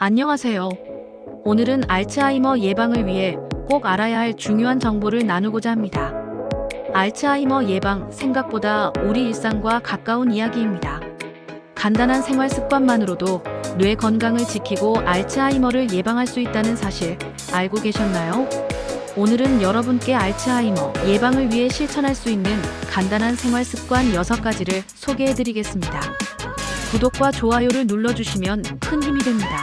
안녕하세요. 오늘은 알츠하이머 예방을 위해 꼭 알아야 할 중요한 정보를 나누고자 합니다. 알츠하이머 예방, 생각보다 우리 일상과 가까운 이야기입니다. 간단한 생활 습관만으로도 뇌 건강을 지키고 알츠하이머를 예방할 수 있다는 사실 알고 계셨나요? 오늘은 여러분께 알츠하이머 예방을 위해 실천할 수 있는 간단한 생활 습관 6가지를 소개해 드리겠습니다. 구독과 좋아요를 눌러주시면 큰 힘이 됩니다.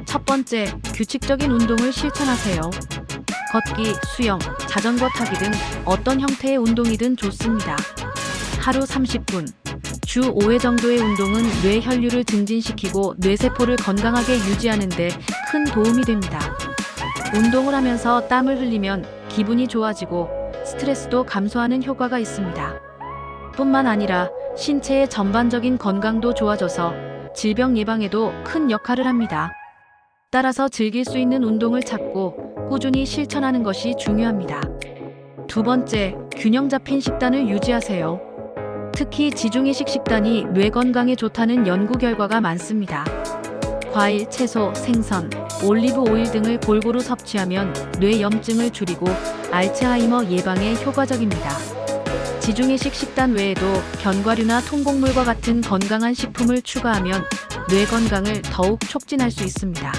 첫 번째, 규칙적인 운동을 실천하세요. 걷기, 수영, 자전거 타기 등 어떤 형태의 운동이든 좋습니다. 하루 30분, 주 5회 정도의 운동은 뇌 혈류를 증진시키고 뇌세포를 건강하게 유지하는 데 큰 도움이 됩니다. 운동을 하면서 땀을 흘리면 기분이 좋아지고 스트레스도 감소하는 효과가 있습니다. 뿐만 아니라 신체의 전반적인 건강도 좋아져서 질병 예방에도 큰 역할을 합니다. 따라서 즐길 수 있는 운동을 찾고 꾸준히 실천하는 것이 중요합니다. 두 번째, 균형 잡힌 식단을 유지하세요. 특히 지중해식 식단이 뇌 건강에 좋다는 연구 결과가 많습니다. 과일, 채소, 생선, 올리브 오일 등을 골고루 섭취하면 뇌 염증을 줄이고 알츠하이머 예방에 효과적입니다. 지중해식 식단 외에도 견과류나 통곡물과 같은 건강한 식품을 추가하면 뇌 건강을 더욱 촉진할 수 있습니다.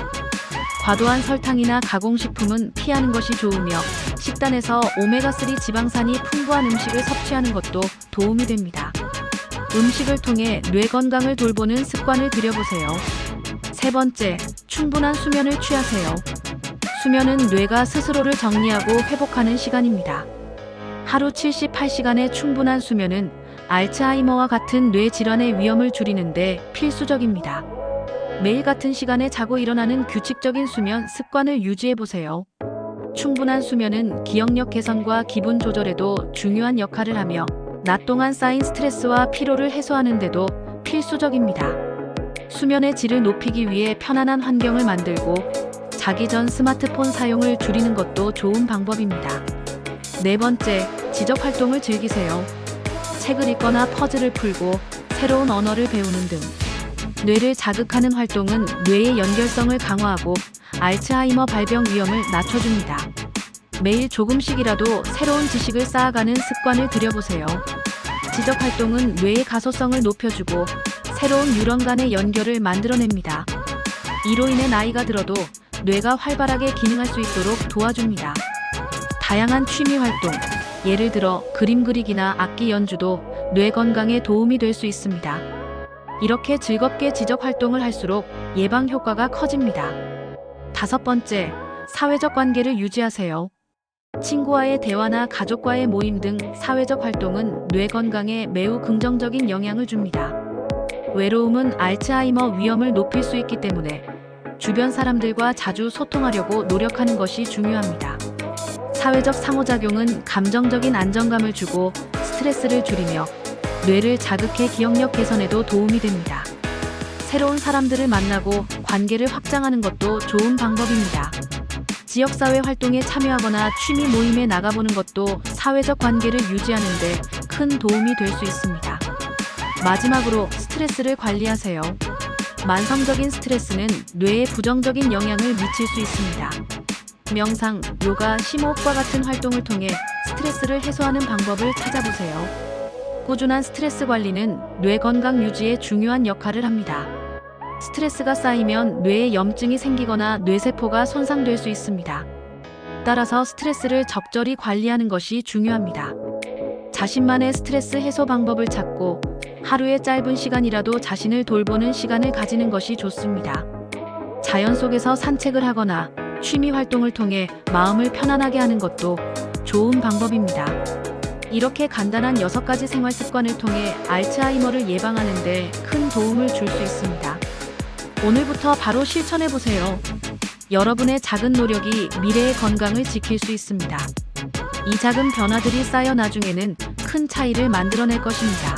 과도한 설탕이나 가공식품은 피하는 것이 좋으며 식단에서 오메가3 지방산이 풍부한 음식을 섭취하는 것도 도움이 됩니다. 음식을 통해 뇌 건강을 돌보는 습관을 들여보세요. 세 번째, 충분한 수면을 취하세요. 수면은 뇌가 스스로를 정리하고 회복하는 시간입니다. 하루 78시간의 충분한 수면은 알츠하이머와 같은 뇌 질환의 위험을 줄이는데 필수적입니다. 매일 같은 시간에 자고 일어나는 규칙적인 수면 습관을 유지해보세요. 충분한 수면은 기억력 개선과 기분 조절에도 중요한 역할을 하며 낮 동안 쌓인 스트레스와 피로를 해소하는 데도 필수적입니다. 수면의 질을 높이기 위해 편안한 환경을 만들고 자기 전 스마트폰 사용을 줄이는 것도 좋은 방법입니다. 네 번째, 지적 활동을 즐기세요. 책을 읽거나 퍼즐을 풀고 새로운 언어를 배우는 등 뇌를 자극하는 활동은 뇌의 연결성을 강화하고 알츠하이머 발병 위험을 낮춰줍니다. 매일 조금씩이라도 새로운 지식을 쌓아가는 습관을 들여보세요. 지적 활동은 뇌의 가소성을 높여주고 새로운 뉴런 간의 연결을 만들어냅니다. 이로 인해 나이가 들어도 뇌가 활발하게 기능할 수 있도록 도와줍니다. 다양한 취미 활동, 예를 들어 그림 그리기나 악기 연주도 뇌 건강에 도움이 될 수 있습니다. 이렇게 즐겁게 지적 활동을 할수록 예방 효과가 커집니다. 다섯 번째, 사회적 관계를 유지하세요. 친구와의 대화나 가족과의 모임 등 사회적 활동은 뇌 건강에 매우 긍정적인 영향을 줍니다. 외로움은 알츠하이머 위험을 높일 수 있기 때문에 주변 사람들과 자주 소통하려고 노력하는 것이 중요합니다. 사회적 상호작용은 감정적인 안정감을 주고 스트레스를 줄이며 뇌를 자극해 기억력 개선에도 도움이 됩니다. 새로운 사람들을 만나고 관계를 확장하는 것도 좋은 방법입니다. 지역사회 활동에 참여하거나 취미 모임에 나가보는 것도 사회적 관계를 유지하는 데 큰 도움이 될 수 있습니다. 마지막으로 스트레스를 관리하세요. 만성적인 스트레스는 뇌에 부정적인 영향을 미칠 수 있습니다. 명상, 요가, 심호흡과 같은 활동을 통해 스트레스를 해소하는 방법을 찾아보세요. 꾸준한 스트레스 관리는 뇌 건강 유지에 중요한 역할을 합니다. 스트레스가 쌓이면 뇌에 염증이 생기거나 뇌세포가 손상될 수 있습니다. 따라서 스트레스를 적절히 관리하는 것이 중요합니다. 자신만의 스트레스 해소 방법을 찾고 하루에 짧은 시간이라도 자신을 돌보는 시간을 가지는 것이 좋습니다. 자연 속에서 산책을 하거나 취미 활동을 통해 마음을 편안하게 하는 것도 좋은 방법입니다. 이렇게 간단한 6가지 생활 습관을 통해 알츠하이머를 예방하는 데 큰 도움을 줄 수 있습니다. 오늘부터 바로 실천해보세요. 여러분의 작은 노력이 미래의 건강을 지킬 수 있습니다. 이 작은 변화들이 쌓여 나중에는 큰 차이를 만들어낼 것입니다.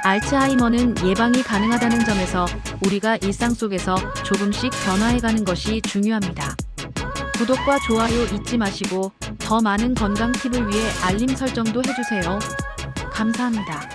알츠하이머는 예방이 가능하다는 점에서 우리가 일상 속에서 조금씩 변화해가는 것이 중요합니다. 구독과 좋아요 잊지 마시고 더 많은 건강 팁을 위해 알림 설정도 해주세요. 감사합니다.